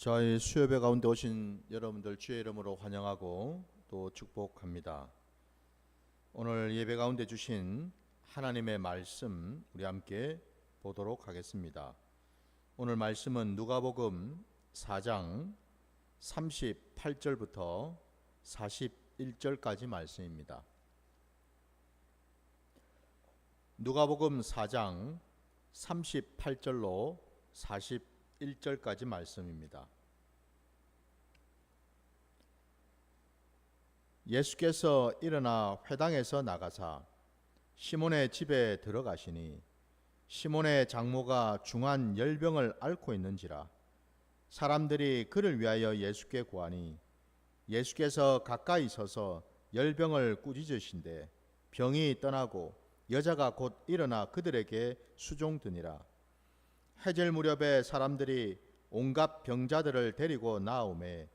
저희 수요예배 가운데 오신 여러분들 주의 이름으로 환영하고 또 축복합니다. 오늘 예배 가운데 주신 하나님의 말씀 우리 함께 보도록 하겠습니다. 오늘 말씀은 누가복음 4장 38절부터 41절까지 말씀입니다. 누가복음 4장 38절로 41절까지 말씀입니다. 예수께서 일어나 회당에서 나가사 시몬의 집에 들어가시니 시몬의 장모가 중한 열병을 앓고 있는지라 사람들이 그를 위하여 예수께 구하니 예수께서 가까이 서서 열병을 꾸짖으신데 병이 떠나고 여자가 곧 일어나 그들에게 수종드니라. 해질 무렵에 사람들이 온갖 병자들을 데리고 나오매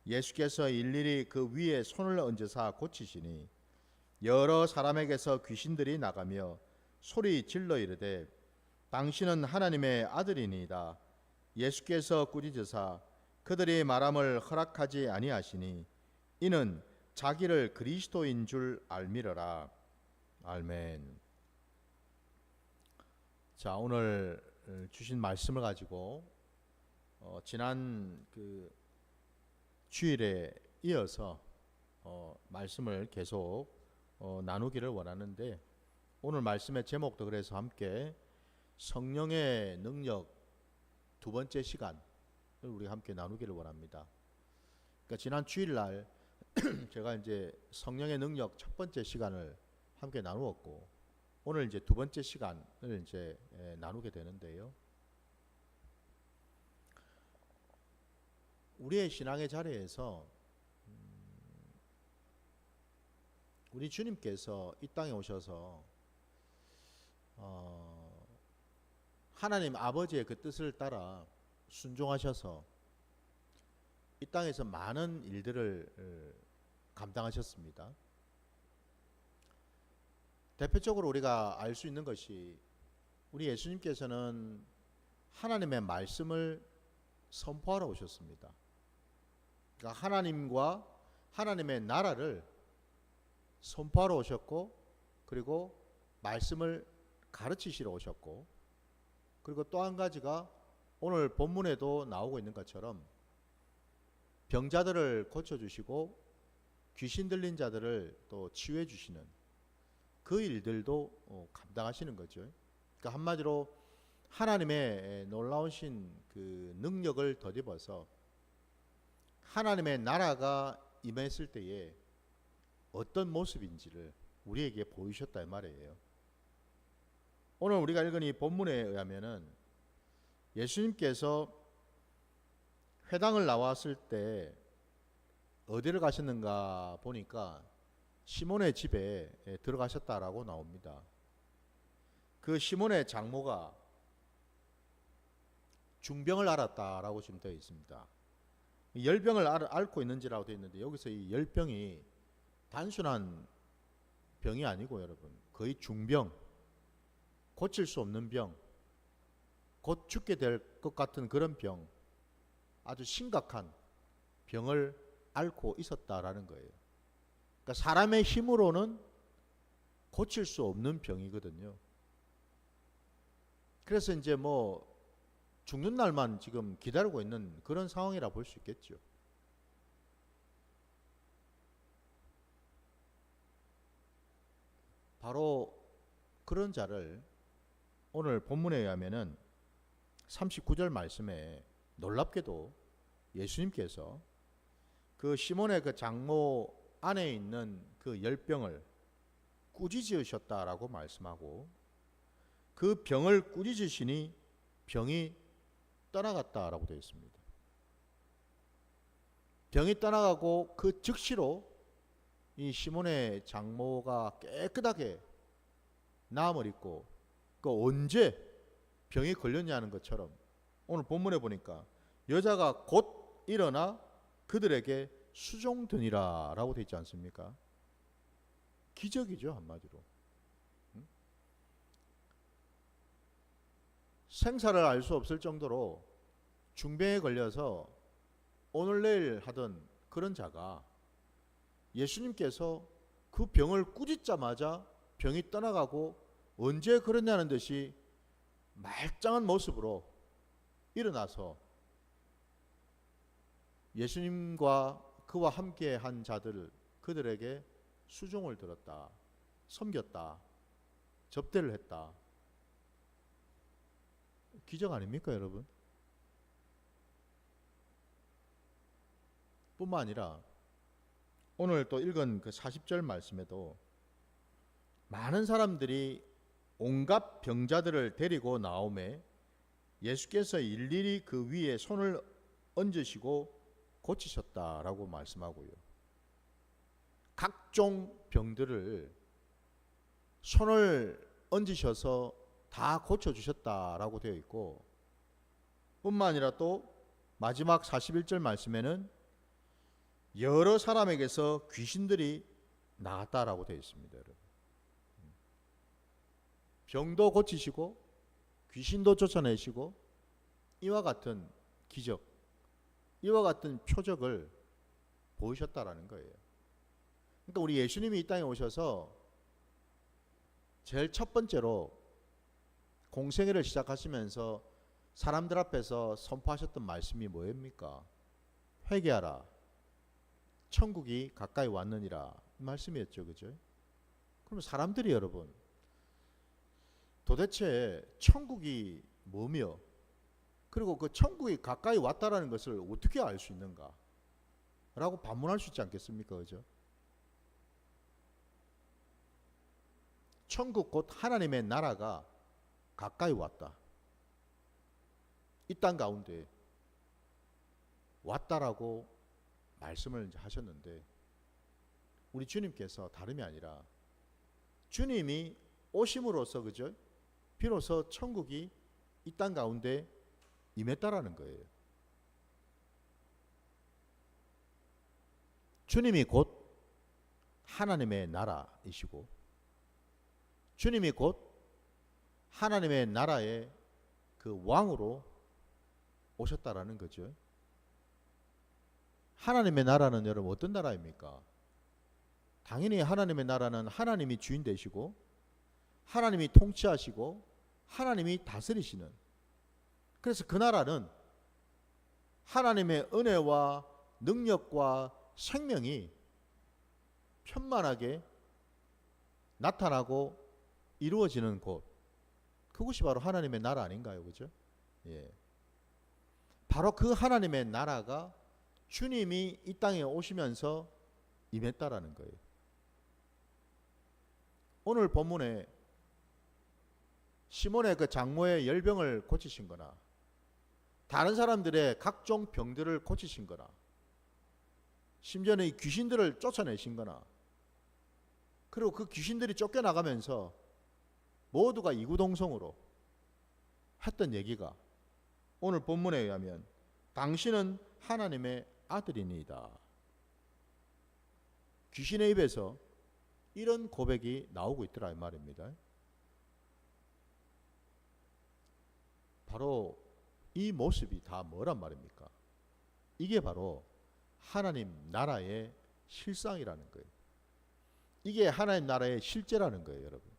예수께서 일일이 그 위에 손을 얹으사 고치시니 여러 사람에게서 귀신들이 나가며 소리 질러 이르되 당신은 하나님의 아들이니이다. 예수께서 꾸짖으사 그들이 말함을 허락하지 아니하시니 이는 자기를 그리스도인 줄 알미러라. 아멘. 자, 오늘 주신 말씀을 가지고 지난 주일에 이어서 말씀을 계속 나누기를 원하는데 오늘 말씀의 제목도 그래서 함께 성령의 능력 두 번째 시간을 우리 함께 나누기를 원합니다. 그러니까 지난 주일날 제가 이제 성령의 능력 첫 번째 시간을 함께 나누었고 오늘 이제 두 번째 시간을 이제 나누게 되는데요. 우리의 신앙의 자리에서 우리 주님께서 이 땅에 오셔서 하나님 아버지의 그 뜻을 따라 순종하셔서 이 땅에서 많은 일들을 감당하셨습니다. 대표적으로 우리가 알 수 있는 것이 우리 예수님께서는 하나님의 말씀을 선포하러 오셨습니다. 그러니까 하나님과 하나님의 나라를 선포하러 오셨고 그리고 말씀을 가르치시러 오셨고 그리고 또 한 가지가 오늘 본문에도 나오고 있는 것처럼 병자들을 고쳐주시고 귀신 들린 자들을 또 치유해 주시는 그 일들도 감당하시는 거죠. 그러니까 한마디로 하나님의 놀라우신 그 능력을 덧입어서 하나님의 나라가 임했을 때에 어떤 모습인지를 우리에게 보이셨다 이 말이에요. 오늘 우리가 읽은 이 본문에 의하면은 예수님께서 회당을 나왔을 때 어디를 가셨는가 보니까 시몬의 집에 들어가셨다라고 나옵니다. 그 시몬의 장모가 중병을 앓았다라고 지금 되어 있습니다. 열병을 앓고 있는지라고 되어 있는데 여기서 이 열병이 단순한 병이 아니고 여러분 거의 중병, 고칠 수 없는 병, 곧 죽게 될 것 같은 그런 병, 아주 심각한 병을 앓고 있었다라는 거예요. 그러니까 사람의 힘으로는 고칠 수 없는 병이거든요. 그래서 이제 뭐 죽는 날만 지금 기다리고 있는 그런 상황이라 볼 수 있겠죠. 바로 그런 자를 오늘 본문에 의하면은 39절 말씀에 놀랍게도 예수님께서 그 시몬의 그 장모 안에 있는 그 열병을 꾸짖으셨다라고 말씀하고 그 병을 꾸짖으시니 병이 떠나갔다라고 되어 있습니다. 병이 떠나가고 그 즉시로 이 시몬의 장모가 깨끗하게 나음을 입고 그 언제 병이 걸렸냐는 것처럼 오늘 본문에 보니까 여자가 곧 일어나 그들에게 수종드니라 라고 되어 있지 않습니까? 기적이죠, 한마디로. 생사를 알 수 없을 정도로 중병에 걸려서 오늘 내일 하던 그런 자가 예수님께서 그 병을 꾸짖자마자 병이 떠나가고 언제 그러냐는 듯이 말짱한 모습으로 일어나서 예수님과 그와 함께 한 자들, 그들에게 수종을 들었다, 섬겼다, 접대를 했다. 기적 아닙니까, 여러분? 뿐만 아니라 오늘 또 읽은 그 40절 말씀에도 많은 사람들이 온갖 병자들을 데리고 나오매 예수께서 일일이 그 위에 손을 얹으시고 고치셨다라고 말씀하고요. 각종 병들을 손을 얹으셔서 다 고쳐주셨다라고 되어 있고, 뿐만 아니라 또 마지막 41절 말씀에는 여러 사람에게서 귀신들이 나갔다라고 되어 있습니다. 여러분. 병도 고치시고 귀신도 쫓아내시고 이와 같은 기적, 이와 같은 표적을 보이셨다라는 거예요. 그러니까 우리 예수님이 이 땅에 오셔서 제일 첫 번째로 공생애를 시작하시면서 사람들 앞에서 선포하셨던 말씀이 뭐입니까? 회개하라, 천국이 가까이 왔느니라 말씀이었죠. 그죠? 그럼 사람들이 여러분 도대체 천국이 뭐며, 그리고 그 천국이 가까이 왔다라는 것을 어떻게 알 수 있는가 라고 반문할 수 있지 않겠습니까? 그죠? 천국 곧 하나님의 나라가 가까이 왔다, 이 땅 가운데 왔다라고 말씀을 이제 하셨는데, 우리 주님께서 다름이 아니라 주님이 오심으로써, 그죠? 비로소 천국이 이 땅 가운데 임했다라는 거예요. 주님이 곧 하나님의 나라이시고, 주님이 곧 하나님의 나라의 그 왕으로 오셨다라는 거죠. 하나님의 나라는 여러분 어떤 나라입니까? 당연히 하나님의 나라는 하나님이 주인 되시고 하나님이 통치하시고 하나님이 다스리시는, 그래서 그 나라는 하나님의 은혜와 능력과 생명이 편만하게 나타나고 이루어지는 곳, 그것이 바로 하나님의 나라 아닌가요? 그죠? 예. 바로 그 하나님의 나라가 주님이 이 땅에 오시면서 임했다라는 거예요. 오늘 본문에 시몬의 그 장모의 열병을 고치신 거나 다른 사람들의 각종 병들을 고치신 거나 심지어는 이 귀신들을 쫓아내신 거나, 그리고 그 귀신들이 쫓겨나가면서 모두가 이구동성으로 했던 얘기가 오늘 본문에 의하면 당신은 하나님의 아들이니이다. 귀신의 입에서 이런 고백이 나오고 있더라 이 말입니다. 바로 이 모습이 다 뭐란 말입니까? 이게 바로 하나님 나라의 실상이라는 거예요. 이게 하나님 나라의 실제라는 거예요, 여러분.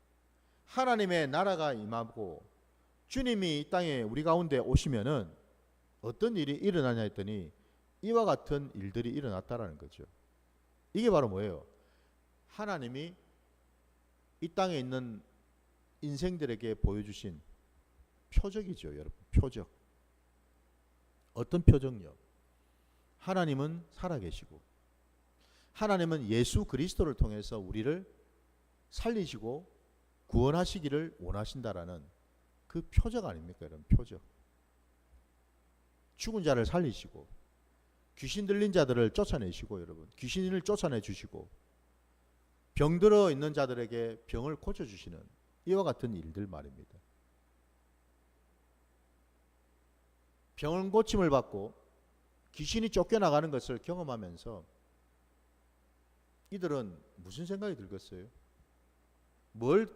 하나님의 나라가 임하고 주님이 이 땅에 우리 가운데 오시면은 어떤 일이 일어나냐 했더니 이와 같은 일들이 일어났다라는 거죠. 이게 바로 뭐예요? 하나님이 이 땅에 있는 인생들에게 보여주신 표적이죠, 여러분. 표적. 어떤 표적요? 하나님은 살아계시고 하나님은 예수 그리스도를 통해서 우리를 살리시고 구원하시기를 원하신다라는 그 표적 아닙니까, 여러분? 표적. 죽은 자를 살리시고 귀신 들린 자들을 쫓아내시고, 여러분 귀신을 쫓아내 주시고 병들어 있는 자들에게 병을 고쳐주시는 이와 같은 일들 말입니다. 병을 고침을 받고 귀신이 쫓겨나가는 것을 경험하면서 이들은 무슨 생각이 들겠어요? 뭘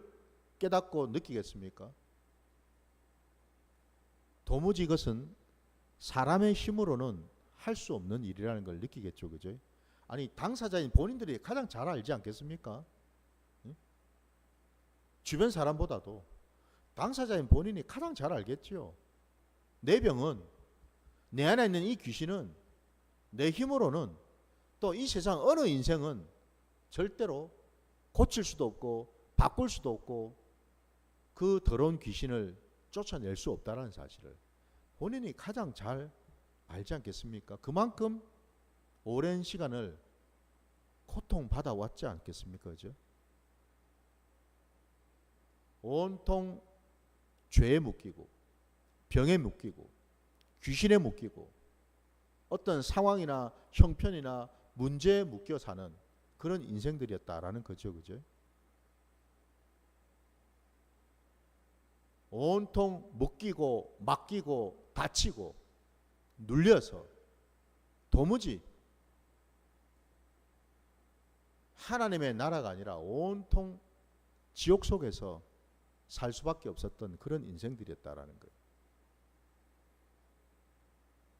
깨닫고 느끼겠습니까? 도무지 이것은 사람의 힘으로는 할 수 없는 일이라는 걸 느끼겠죠, 그죠? 아니 당사자인 본인들이 가장 잘 알지 않겠습니까? 응? 주변 사람보다도 당사자인 본인이 가장 잘 알겠지요. 내 병은, 내 안에 있는 이 귀신은, 내 힘으로는, 또 이 세상 어느 인생은 절대로 고칠 수도 없고 바꿀 수도 없고 그 더러운 귀신을 쫓아낼 수 없다는 사실을 본인이 가장 잘 알지 않겠습니까? 그만큼 오랜 시간을 고통받아 왔지 않겠습니까? 그죠? 온통 죄에 묶이고 병에 묶이고 귀신에 묶이고 어떤 상황이나 형편이나 문제에 묶여 사는 그런 인생들이었다라는 거죠. 그죠? 온통 묶이고 맡기고 다치고 눌려서 도무지 하나님의 나라가 아니라 온통 지옥 속에서 살 수밖에 없었던 그런 인생들이었다라는 거예요.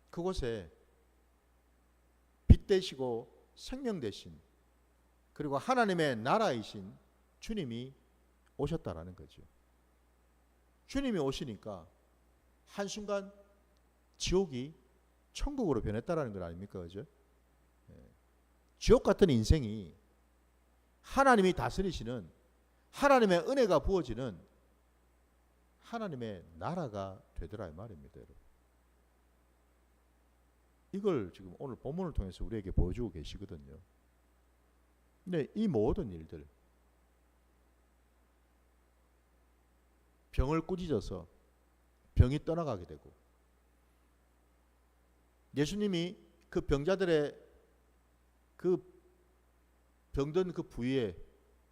그곳에 빛 되시고 생명 되신 그리고 하나님의 나라이신 주님이 오셨다라는 거죠. 주님이 오시니까 한순간 지옥이 천국으로 변했다라는 것 아닙니까? 그죠? 지옥 같은 인생이 하나님이 다스리시는 하나님의 은혜가 부어지는 하나님의 나라가 되더라 이 말입니다. 여러분. 이걸 지금 오늘 본문을 통해서 우리에게 보여주고 계시거든요. 근데 이 모든 일들 병을 꾸짖어서 병이 떠나가게 되고 예수님이 그 병자들의 그 병든 그 부위에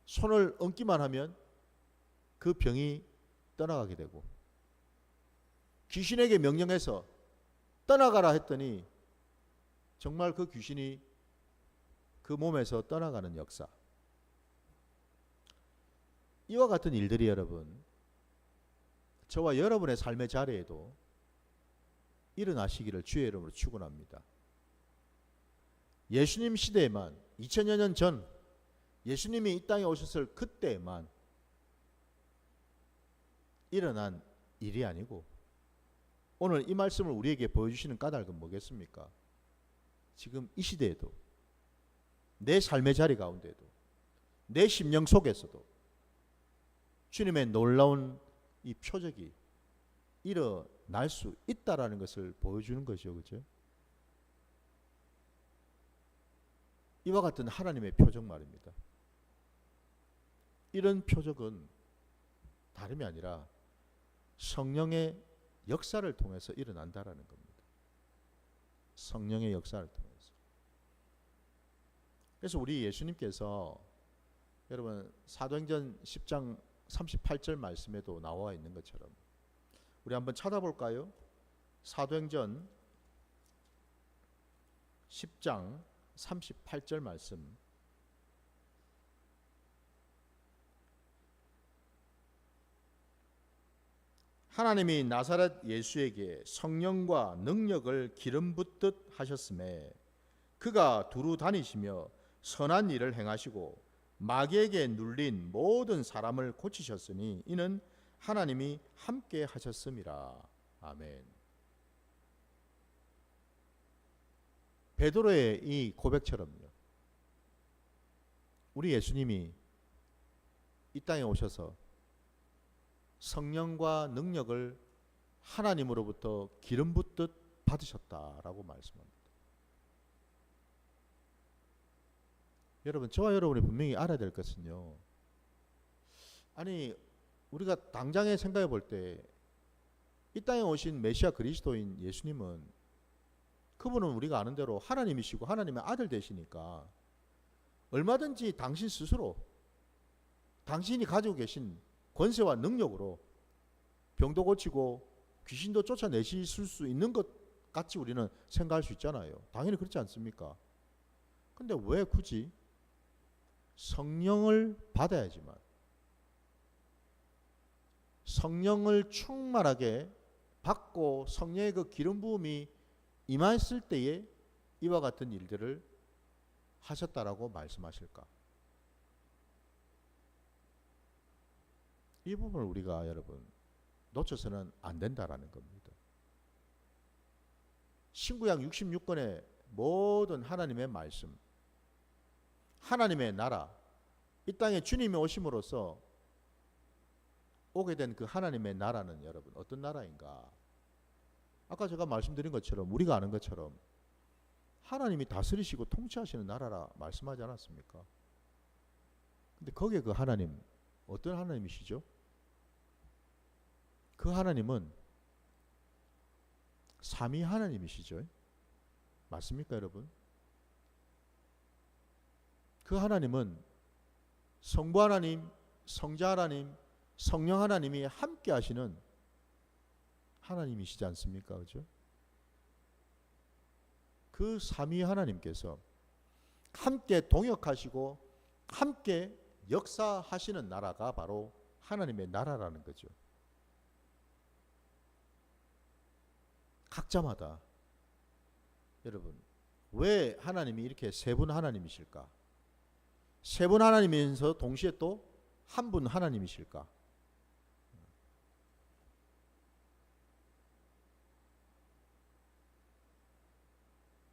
손을 얹기만 하면 그 병이 떠나가게 되고 귀신에게 명령해서 떠나가라 했더니 정말 그 귀신이 그 몸에서 떠나가는 역사. 이와 같은 일들이 여러분 저와 여러분의 삶의 자리에도 일어나시기를 주의 이름으로 축원합니다. 예수님 시대에만 2000여 년 전 예수님이 이 땅에 오셨을 그때에만 일어난 일이 아니고 오늘 이 말씀을 우리에게 보여주시는 까닭은 뭐겠습니까? 지금 이 시대에도 내 삶의 자리 가운데도 내 심령 속에서도 주님의 놀라운 이 표적이 일어날 수 있다라는 것을 보여주는 것이죠. 그죠? 이와 같은 하나님의 표적 말입니다. 이런 표적은 다름이 아니라 성령의 역사를 통해서 일어난다라는 겁니다. 성령의 역사를 통해서. 그래서 우리 예수님께서 여러분 사도행전 10장 38절 말씀에도 나와 있는 것처럼 우리 한번 찾아볼까요? 사도행전 10장 38절 말씀. 하나님이 나사렛 예수에게 성령과 능력을 기름 붓듯 하셨음에 그가 두루 다니시며 선한 일을 행하시고 마귀에게 눌린 모든 사람을 고치셨으니 이는 하나님이 함께 하셨음이라. 아멘. 베드로의 이 고백처럼요. 우리 예수님이 이 땅에 오셔서 성령과 능력을 하나님으로부터 기름 붓듯 받으셨다라고 말씀합니다. 여러분, 저와 여러분이 분명히 알아야 될 것은요. 아니, 우리가 당장에 생각해 볼 때 이 땅에 오신 메시아 그리스도인 예수님은 그분은 우리가 아는 대로 하나님이시고 하나님의 아들 되시니까 얼마든지 당신 스스로 당신이 가지고 계신 권세와 능력으로 병도 고치고 귀신도 쫓아내실 수 있는 것 같이 우리는 생각할 수 있잖아요. 당연히 그렇지 않습니까? 근데 왜 굳이 성령을 받아야지만 성령을 충만하게 받고 성령의 그 기름 부음이 임했을 때에 이와 같은 일들을 하셨다라고 말씀하실까? 이 부분을 우리가 여러분 놓쳐서는 안 된다라는 겁니다. 신구약 66권의 모든 하나님의 말씀, 하나님의 나라, 이 땅에 주님이 오심으로써 오게 된 그 하나님의 나라는 여러분 어떤 나라인가? 아까 제가 말씀드린 것처럼, 우리가 아는 것처럼 하나님이 다스리시고 통치하시는 나라라 말씀하지 않았습니까? 근데 거기에 그 하나님 어떤 하나님이시죠? 그 하나님은 삼위 하나님이시죠. 맞습니까, 여러분? 그 하나님은 성부 하나님, 성자 하나님, 성령 하나님이 함께 하시는 하나님이시지 않습니까? 그죠? 그 삼위 하나님께서 함께 동역하시고 함께 역사하시는 나라가 바로 하나님의 나라라는 거죠. 각자마다 여러분 왜 하나님이 이렇게 세 분 하나님이실까? 세 분 하나님이면서 동시에 또 한 분 하나님이실까?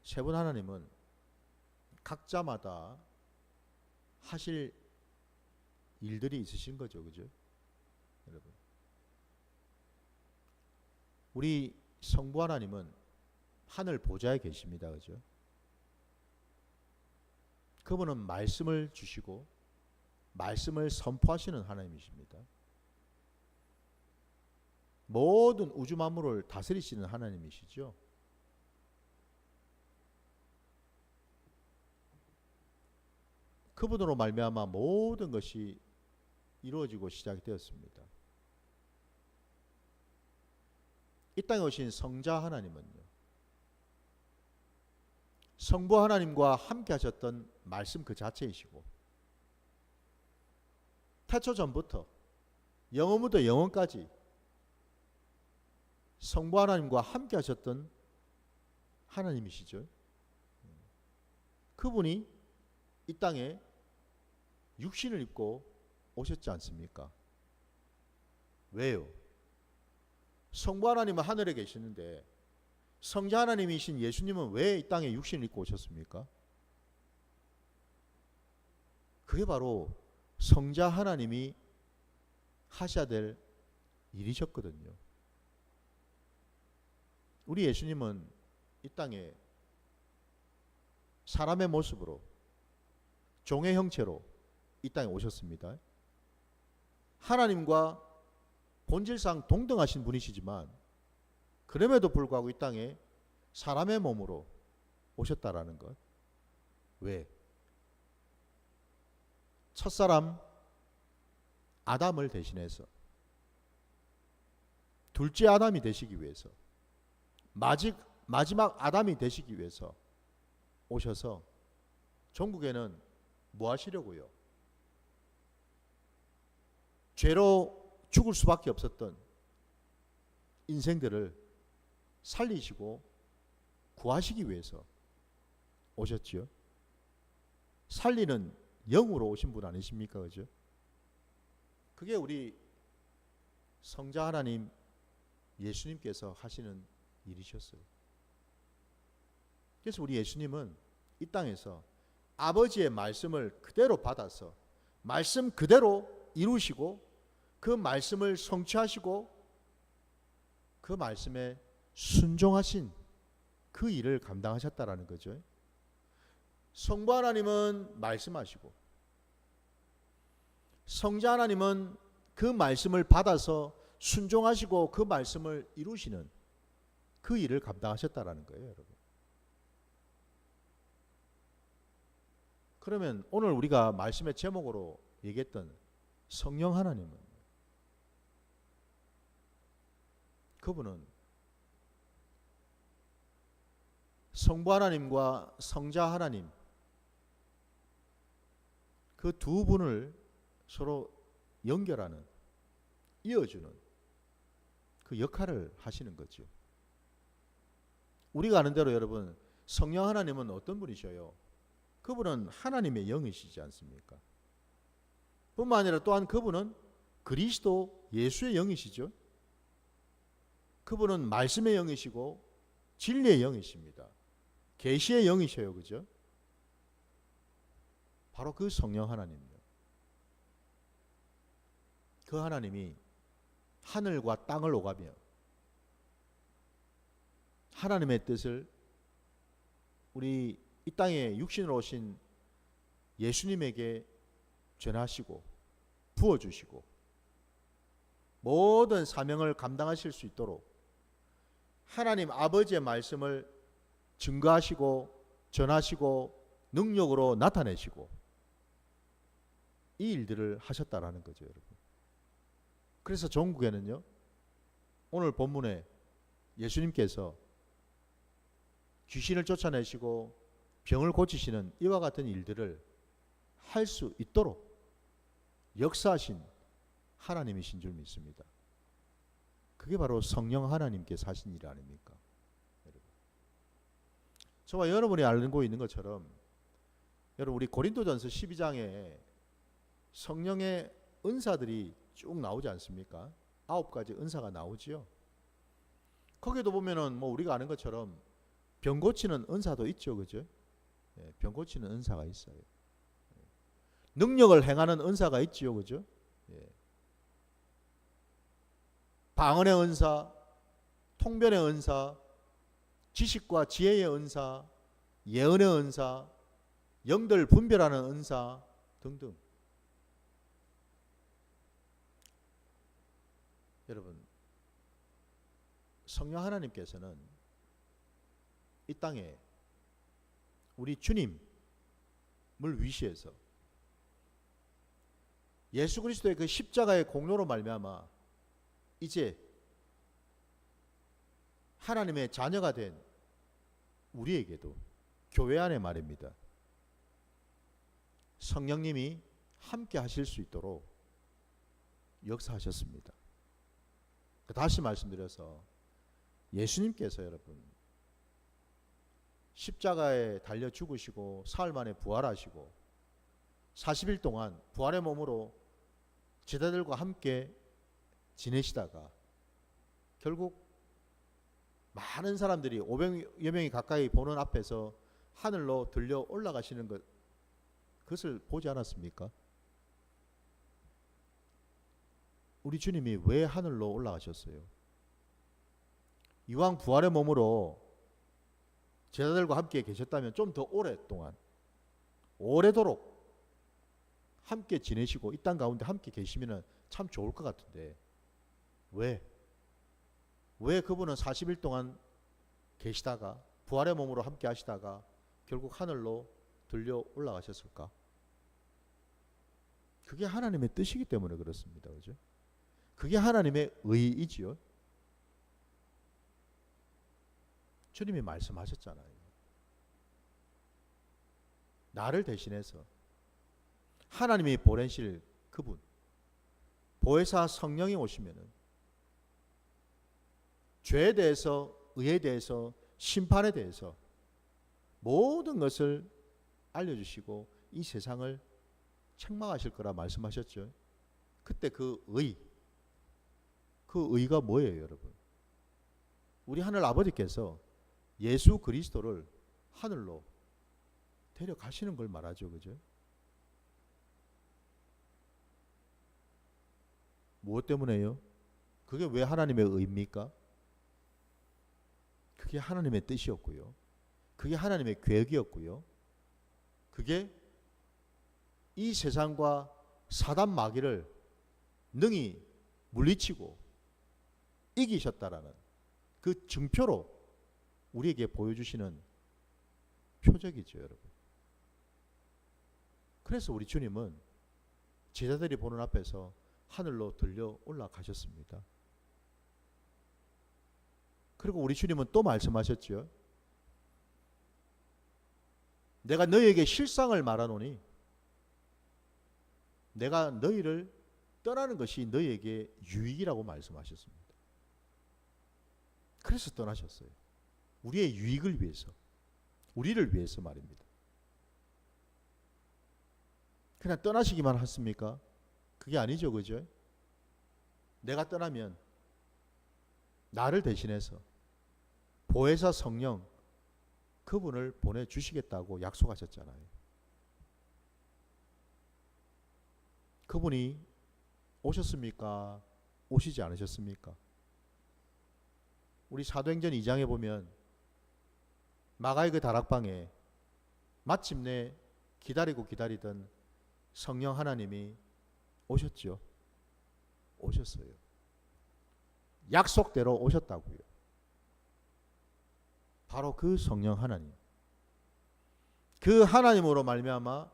세 분 하나님은 각자마다 하실 일들이 있으신 거죠. 그죠? 여러분. 우리 성부 하나님은 하늘 보좌에 계십니다. 그죠? 그분은 말씀을 주시고 말씀을 선포하시는 하나님이십니다. 모든 우주 만물을 다스리시는 하나님이시죠. 그분으로 말미암아 모든 것이 이루어지고 시작되었습니다. 이 땅에 오신 성자 하나님은요, 성부 하나님과 함께 하셨던 말씀 그 자체이시고 태초 전부터 영원부터 영원까지 성부 하나님과 함께 하셨던 하나님이시죠. 그분이 이 땅에 육신을 입고 오셨지 않습니까? 왜요? 성부 하나님은 하늘에 계시는데 성자 하나님이신 예수님은 왜 이 땅에 육신을 입고 오셨습니까? 그게 바로 성자 하나님이 하셔야 될 일이셨거든요. 우리 예수님은 이 땅에 사람의 모습으로 종의 형체로 이 땅에 오셨습니다. 하나님과 본질상 동등하신 분이시지만 그럼에도 불구하고 이 땅에 사람의 몸으로 오셨다라는 것. 왜? 첫사람 아담을 대신해서 둘째 아담이 되시기 위해서 마지막 아담이 되시기 위해서 오셔서 전국에는 뭐 하시려고요? 죄로 죽을 수밖에 없었던 인생들을 살리시고 구하시기 위해서 오셨지요. 살리는 영으로 오신 분 아니십니까? 그죠? 그게 우리 성자 하나님 예수님께서 하시는 일이셨어요. 그래서 우리 예수님은 이 땅에서 아버지의 말씀을 그대로 받아서 말씀 그대로 이루시고 그 말씀을 성취하시고 그 말씀에 순종하신 그 일을 감당하셨다라는 거죠. 성부 하나님은 말씀하시고 성자 하나님은 그 말씀을 받아서 순종하시고 그 말씀을 이루시는 그 일을 감당하셨다라는 거예요, 여러분. 그러면 오늘 우리가 말씀의 제목으로 얘기했던 성령 하나님은 그분은 성부 하나님과 성자 하나님 그 두 분을 서로 연결하는 이어주는 그 역할을 하시는 거죠. 우리가 아는 대로 여러분 성령 하나님은 어떤 분이셔요? 그분은 하나님의 영이시지 않습니까? 뿐만 아니라 또한 그분은 그리스도 예수의 영이시죠. 그분은 말씀의 영이시고 진리의 영이십니다. 계시의 영이셔요. 그죠? 바로 그 성령 하나님이요. 그 하나님이 하늘과 땅을 오가며 하나님의 뜻을 우리 이 땅에 육신으로 오신 예수님에게 전하시고 부어주시고 모든 사명을 감당하실 수 있도록 하나님 아버지의 말씀을 증거하시고 전하시고 능력으로 나타내시고 이 일들을 하셨다라는 거죠, 여러분. 그래서 종국에는요, 오늘 본문에 예수님께서 귀신을 쫓아내시고 병을 고치시는 이와 같은 일들을 할 수 있도록 역사하신 하나님이신 줄 믿습니다. 그게 바로 성령 하나님께서 하신 일 아닙니까? 여러분. 저와 여러분이 알고 있는 것처럼 여러분 우리 고린도전서 12장에 성령의 은사들이 쭉 나오지 않습니까? 9가지 은사가 나오지요. 거기도 보면은 뭐 우리가 아는 것처럼 병 고치는 은사도 있죠. 그죠? 예, 병 고치는 은사가 있어요. 능력을 행하는 은사가 있지요. 그죠? 예. 방언의 은사, 통변의 은사, 지식과 지혜의 은사, 예언의 은사, 영들 분별하는 은사 등등. 여러분, 성령 하나님께서는 이 땅에 우리 주님을 위시해서 예수 그리스도의 그 십자가의 공로로 말미암아 이제 하나님의 자녀가 된 우리에게도 교회 안에 말입니다. 성령님이 함께 하실 수 있도록 역사하셨습니다. 다시 말씀드려서 예수님께서 여러분 십자가에 달려 죽으시고 사흘 만에 부활하시고 40일 동안 부활의 몸으로 제자들과 함께 지내시다가 결국 많은 사람들이 500여 명이 가까이 보는 앞에서 하늘로 들려 올라가시는 것, 그것을 보지 않았습니까? 우리 주님이 왜 하늘로 올라가셨어요? 이왕 부활의 몸으로 제자들과 함께 계셨다면 좀 더 오랫동안 오래도록 함께 지내시고 이 땅 가운데 함께 계시면 참 좋을 것 같은데 왜 그분은 40일 동안 계시다가 부활의 몸으로 함께 하시다가 결국 하늘로 들려 올라가셨을까? 그게 하나님의 뜻이기 때문에 그렇습니다. 그죠? 그게 하나님의 의이지요. 주님이 말씀하셨잖아요. 나를 대신해서 하나님이 보내실 그분, 보혜사 성령이 오시면은 죄에 대해서, 의에 대해서, 심판에 대해서 모든 것을 알려주시고 이 세상을 책망하실 거라 말씀하셨죠. 그때 그 의가 뭐예요, 여러분? 우리 하늘 아버지께서 예수 그리스도를 하늘로 데려가시는 걸 말하죠. 그죠? 무엇 때문에요? 그게 왜 하나님의 의입니까? 그게 하나님의 뜻이었고요. 그게 하나님의 계획이었고요. 그게 이 세상과 사단 마귀를 능히 물리치고 이기셨다라는 그 증표로 우리에게 보여주시는 표적이죠, 여러분. 그래서 우리 주님은 제자들이 보는 앞에서 하늘로 들려 올라가셨습니다. 그리고 우리 주님은 또 말씀하셨죠. 내가 너희에게 실상을 말하노니 내가 너희를 떠나는 것이 너희에게 유익이라고 말씀하셨습니다. 그래서 떠나셨어요. 우리의 유익을 위해서. 우리를 위해서 말입니다. 그냥 떠나시기만 했습니까? 그게 아니죠, 그죠? 내가 떠나면 나를 대신해서 보혜사 성령 그분을 보내주시겠다고 약속하셨잖아요. 그분이 오셨습니까? 오시지 않으셨습니까? 우리 사도행전 2장에 보면 마가의 그 다락방에 마침내 기다리고 기다리던 성령 하나님이 오셨죠. 오셨어요. 약속대로 오셨다고요. 바로 그 성령 하나님. 그 하나님으로 말미암아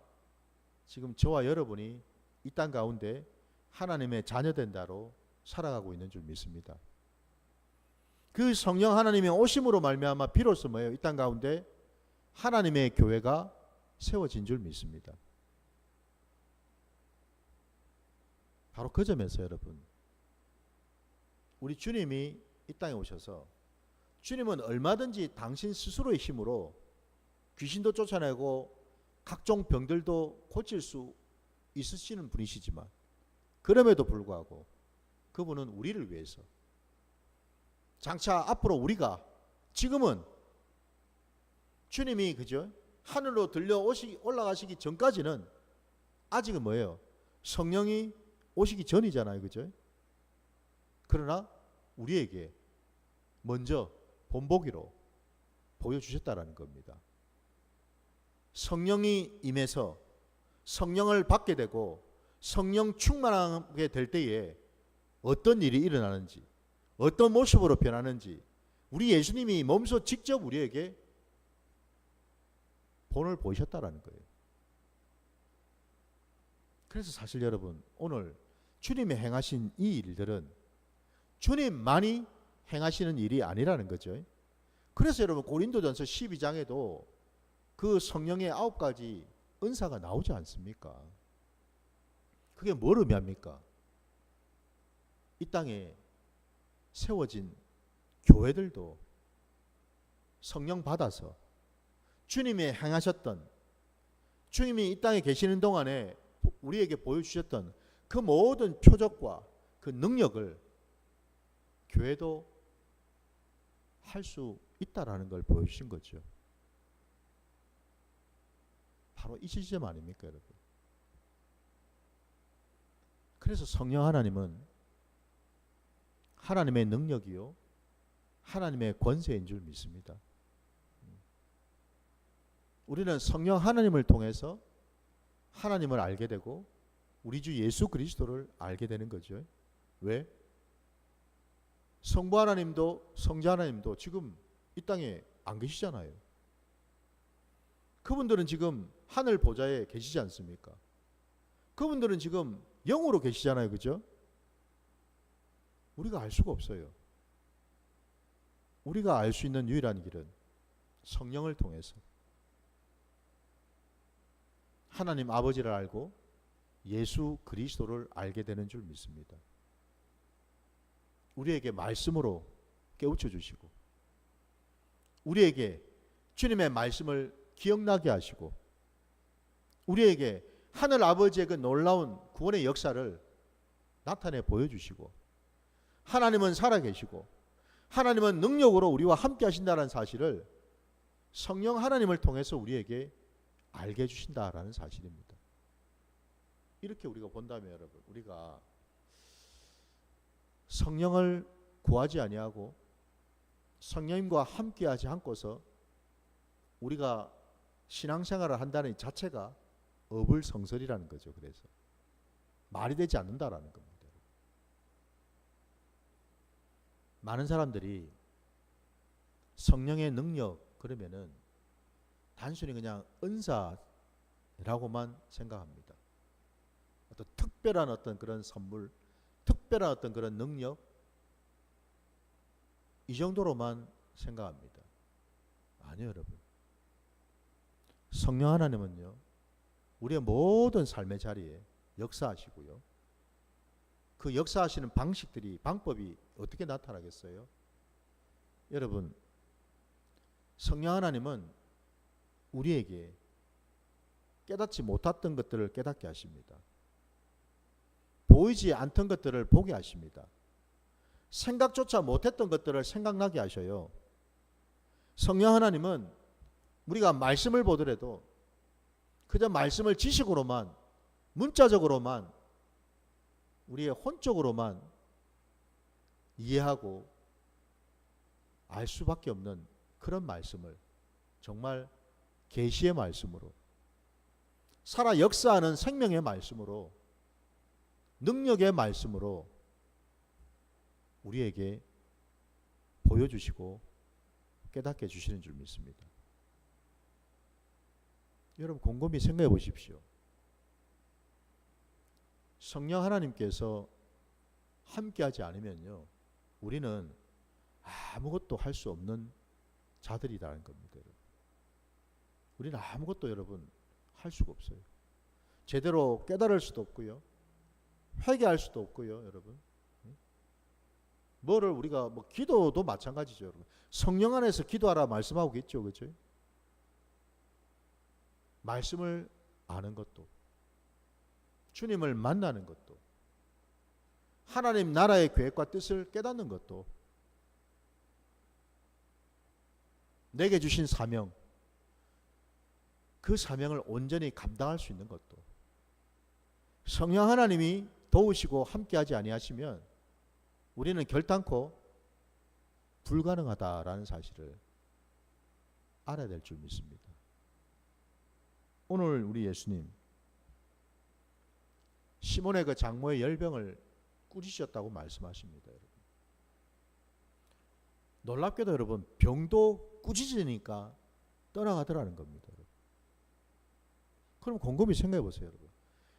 지금 저와 여러분이 이 땅 가운데 하나님의 자녀된 자로 살아가고 있는 줄 믿습니다. 그 성령 하나님의 오심으로 말미암아 비로소 뭐예요? 이 땅 가운데 하나님의 교회가 세워진 줄 믿습니다. 바로 그 점에서 여러분, 우리 주님이 이 땅에 오셔서 주님은 얼마든지 당신 스스로의 힘으로 귀신도 쫓아내고 각종 병들도 고칠 수 있으시는 분이시지만 그럼에도 불구하고 그분은 우리를 위해서 장차 앞으로 우리가 지금은 주님이 그죠? 하늘로 올라가시기 전까지는 아직은 뭐예요? 성령이 오시기 전이잖아요. 그죠? 그러나 우리에게 먼저 본보기로 보여주셨다라는 겁니다. 성령이 임해서 성령을 받게 되고 성령 충만하게 될 때에 어떤 일이 일어나는지 어떤 모습으로 변하는지 우리 예수님이 몸소 직접 우리에게 본을 보이셨다라는 거예요. 그래서 사실 여러분 오늘 주님이 행하신 이 일들은 주님만이 행하시는 일이 아니라는 거죠. 그래서 여러분 고린도전서 12장에도 그 성령의 9가지 은사가 나오지 않습니까? 그게 뭘 의미합니까? 이 땅에 세워진 교회들도 성령 받아서 주님이 행하셨던 주님이 이 땅에 계시는 동안에 우리에게 보여주셨던 그 모든 표적과 그 능력을 교회도 할 수 있다라는 걸 보여주신 거죠. 바로 이 지점 아닙니까, 여러분? 그래서 성령 하나님은 하나님의 능력이요 하나님의 권세인 줄 믿습니다. 우리는 성령 하나님을 통해서 하나님을 알게 되고 우리 주 예수 그리스도를 알게 되는 거죠. 왜? 성부 하나님도 성자 하나님도 지금 이 땅에 안 계시잖아요. 그분들은 지금 하늘 보좌에 계시지 않습니까? 그분들은 지금 영으로 계시잖아요. 그죠? 우리가 알 수가 없어요. 우리가 알 수 있는 유일한 길은 성령을 통해서 하나님 아버지를 알고 예수 그리스도를 알게 되는 줄 믿습니다. 우리에게 말씀으로 깨우쳐 주시고 우리에게 주님의 말씀을 기억나게 하시고 우리에게 하늘 아버지의 그 놀라운 구원의 역사를 나타내 보여주시고 하나님은 살아계시고 하나님은 능력으로 우리와 함께 하신다는 사실을 성령 하나님을 통해서 우리에게 알게 해주신다라는 사실입니다. 이렇게 우리가 본다면 여러분 우리가 성령을 구하지 아니하고 성령님과 함께하지 않고서 우리가 신앙생활을 한다는 자체가 어불성설이라는 거죠. 그래서 말이 되지 않는다라는 겁니다. 많은 사람들이 성령의 능력 그러면은 단순히 그냥 은사라고만 생각합니다. 어떤 특별한 어떤 그런 선물, 특별한 어떤 그런 능력 이 정도로만 생각합니다. 아니요, 여러분. 성령 하나님은요, 우리의 모든 삶의 자리에 역사하시고요. 그 역사하시는 방식들이, 방법이 어떻게 나타나겠어요? 여러분, 성령 하나님은 우리에게 깨닫지 못했던 것들을 깨닫게 하십니다. 보이지 않던 것들을 보게 하십니다. 생각조차 못했던 것들을 생각나게 하셔요. 성령 하나님은 우리가 말씀을 보더라도 그저 말씀을 지식으로만, 문자적으로만, 우리의 혼적으로만 이해하고 알 수밖에 없는 그런 말씀을 정말 계시의 말씀으로, 살아 역사하는 생명의 말씀으로, 능력의 말씀으로 우리에게 보여주시고 깨닫게 해주시는 줄 믿습니다. 여러분 곰곰이 생각해 보십시오. 성령 하나님께서 함께하지 않으면요, 우리는 아무것도 할 수 없는 자들이라는 겁니다. 여러분. 우리는 아무것도 여러분 할 수가 없어요. 제대로 깨달을 수도 없고요, 회개할 수도 없고요, 여러분. 뭐를 우리가 뭐 기도도 마찬가지죠, 여러분. 성령 안에서 기도하라 말씀하고 있죠, 그렇죠? 말씀을 아는 것도, 주님을 만나는 것도, 하나님 나라의 계획과 뜻을 깨닫는 것도, 내게 주신 사명, 그 사명을 온전히 감당할 수 있는 것도, 성령 하나님이 도우시고 함께하지 아니하시면 우리는 결단코 불가능하다라는 사실을 알아야 될 줄 믿습니다. 오늘 우리 예수님 시몬의 그 장모의 열병을 꾸짖으셨다고 말씀하십니다. 여러분. 놀랍게도 여러분 병도 꾸짖으니까 떠나가더라는 겁니다. 여러분. 그럼 곰곰이 생각해 보세요. 여러분.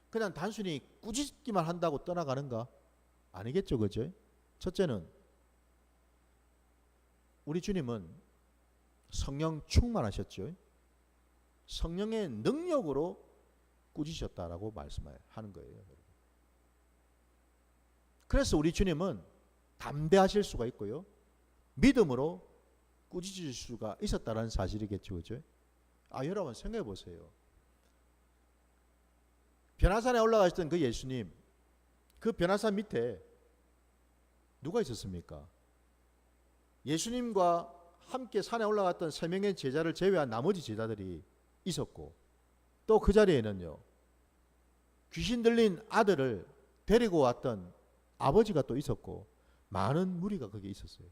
그냥 단순히 꾸짖기만 한다고 떠나가는가? 아니겠죠, 그죠? 첫째는 우리 주님은 성령 충만하셨죠. 성령의 능력으로 꾸짖으셨다라고 말씀하는 거예요. 그래서 우리 주님은 담대하실 수가 있고요, 믿음으로 꾸짖으실 수가 있었다는 사실이겠죠, 그죠? 여러분 생각해 보세요. 변화산에 올라가셨던 그 예수님, 그 변화산 밑에 누가 있었습니까? 예수님과 함께 산에 올라갔던 3명의 제자를 제외한 나머지 제자들이 있었고, 또 그 자리에는요, 귀신 들린 아들을 데리고 왔던 아버지가 또 있었고, 많은 무리가 거기에 있었어요.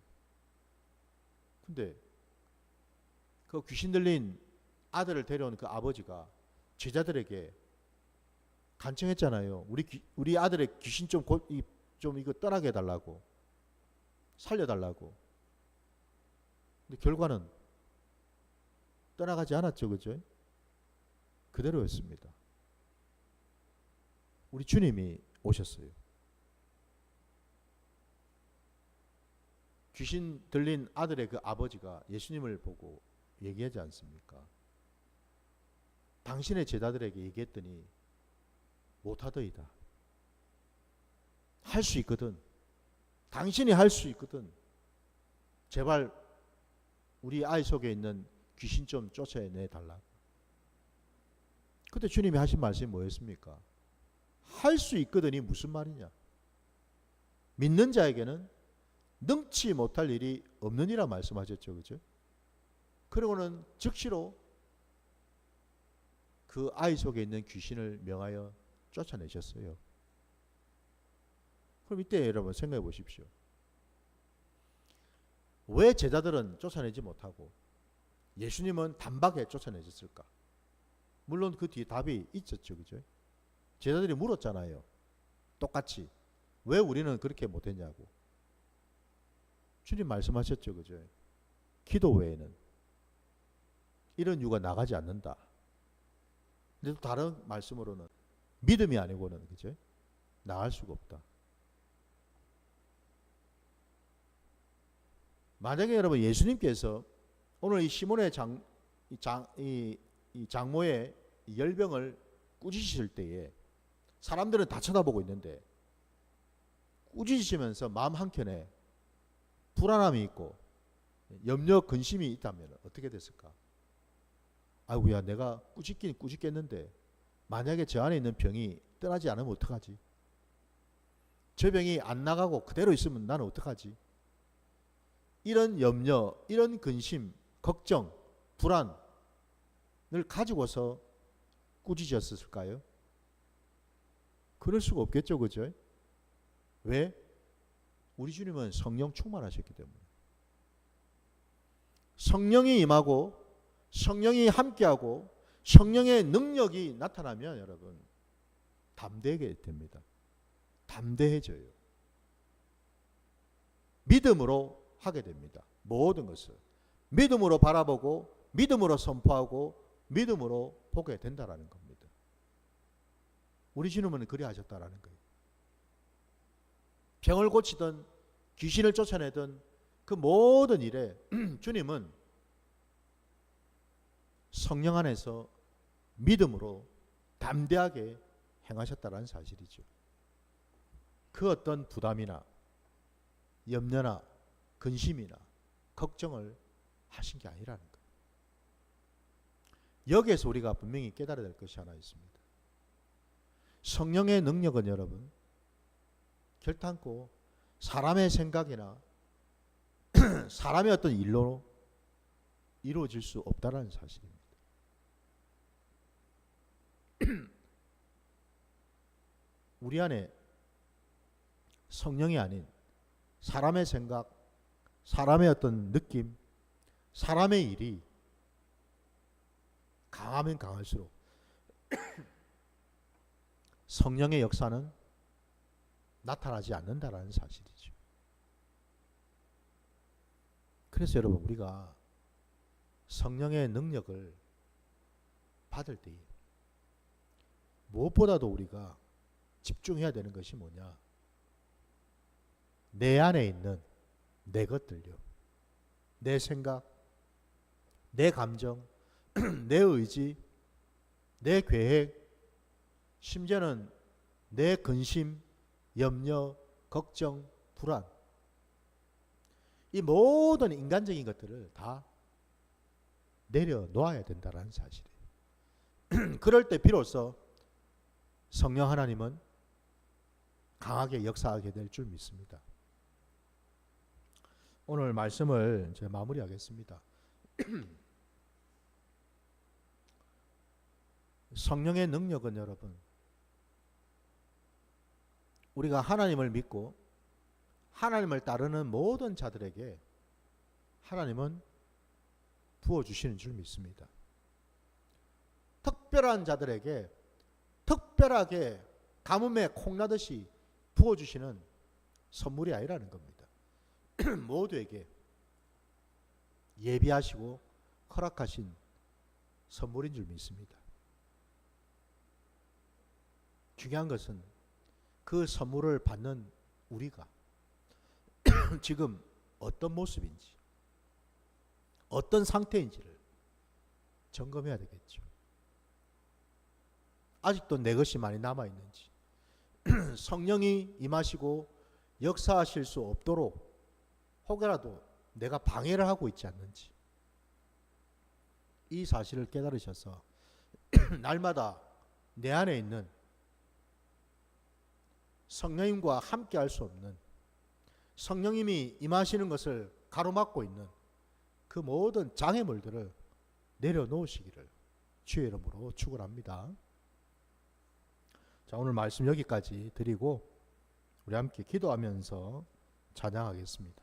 근데 그 귀신 들린 아들을 데려온 그 아버지가 제자들에게 간청했잖아요. 우리 아들의 귀신 좀 이거 떠나게 해달라고, 살려달라고. 근데 결과는 떠나가지 않았죠, 그죠? 그대로였습니다. 우리 주님이 오셨어요. 귀신 들린 아들의 그 아버지가 예수님을 보고 얘기하지 않습니까? 당신의 제자들에게 얘기했더니 못하더이다. 할 수 있거든. 당신이 할 수 있거든. 제발 우리 아이 속에 있는 귀신 좀 쫓아내 달라고. 그때 주님이 하신 말씀이 뭐였습니까? 할 수 있거든이 무슨 말이냐? 믿는 자에게는 능치 못할 일이 없느니라 말씀하셨죠, 그죠? 그러고는 즉시로 그 아이 속에 있는 귀신을 명하여 쫓아내셨어요. 그럼 이때 여러분 생각해 보십시오. 왜 제자들은 쫓아내지 못하고 예수님은 단박에 쫓아내셨을까? 물론 그 뒤에 답이 있었죠, 그죠? 제자들이 물었잖아요. 똑같이 왜 우리는 그렇게 못했냐고. 주님 말씀하셨죠, 그죠? 기도 외에는 이런 유가 나가지 않는다. 근데 또 다른 말씀으로는 믿음이 아니고는, 그죠? 나갈 수가 없다. 만약에 여러분 예수님께서 오늘 이 시몬의 장모의 열병을 꾸짖으실 때에 사람들은 다 쳐다보고 있는데 꾸짖으시면서 마음 한켠에 불안함이 있고 염려 근심이 있다면 어떻게 됐을까? 아이고야 내가 꾸짖긴 꾸짖겠는데 만약에 저 안에 있는 병이 떠나지 않으면 어떡하지? 저 병이 안 나가고 그대로 있으면 나는 어떡하지? 이런 염려, 이런 근심, 걱정, 불안을 가지고서 꾸짖었을까요? 그럴 수가 없겠죠, 그죠? 왜? 우리 주님은 성령 충만하셨기 때문에. 성령이 임하고 성령이 함께하고 성령의 능력이 나타나면 여러분 담대하게 됩니다. 담대해져요. 믿음으로 하게 됩니다. 모든 것을 믿음으로 바라보고 믿음으로 선포하고 믿음으로 보게 된다라는 겁니다. 우리 주님은 그리 하셨다라는 거예요. 병을 고치든 귀신을 쫓아내든 그 모든 일에 주님은 성령 안에서 믿음으로 담대하게 행하셨다는 사실이죠. 그 어떤 부담이나 염려나 근심이나 걱정을 하신 게 아니라는 거예요. 여기에서 우리가 분명히 깨달아야 될 것이 하나 있습니다. 성령의 능력은 여러분 결단코 사람의 생각이나 사람의 어떤 일로 이루어질 수 없다는 사실입니다. 우리 안에 성령이 아닌 사람의 생각, 사람의 어떤 느낌, 사람의 일이 강하면 강할수록 성령의 역사는 나타나지 않는다라는 사실이죠. 그래서 여러분 우리가 성령의 능력을 받을 때에 무엇보다도 우리가 집중해야 되는 것이 뭐냐? 내 안에 있는 내 것들요. 내 생각, 내 감정, 내 의지, 내 계획, 심지어는 내 근심, 염려, 걱정, 불안, 이 모든 인간적인 것들을 다 내려놓아야 된다는 사실이에요. 그럴 때 비로소 성령 하나님은 강하게 역사하게 될 줄 믿습니다. 오늘 말씀을 이제 마무리하겠습니다. 성령의 능력은 여러분 우리가 하나님을 믿고 하나님을 따르는 모든 자들에게 하나님은 부어주시는 줄 믿습니다. 특별한 자들에게 특별하게 가뭄에 콩나듯이 부어주시는 선물이 아니라는 겁니다. 모두에게 예비하시고 허락하신 선물인 줄 믿습니다. 중요한 것은 그 선물을 받는 우리가 지금 어떤 모습인지 어떤 상태인지를 점검해야 되겠죠. 아직도 내 것이 많이 남아있는지 성령이 임하시고 역사하실 수 없도록 혹여라도 내가 방해를 하고 있지 않는지 이 사실을 깨달으셔서 날마다 내 안에 있는 성령님과 함께 할 수 없는 성령님이 임하시는 것을 가로막고 있는 그 모든 장애물들을 내려놓으시기를 주의 이름으로 축원합니다. 자, 오늘 말씀 여기까지 드리고 우리 함께 기도하면서 찬양하겠습니다.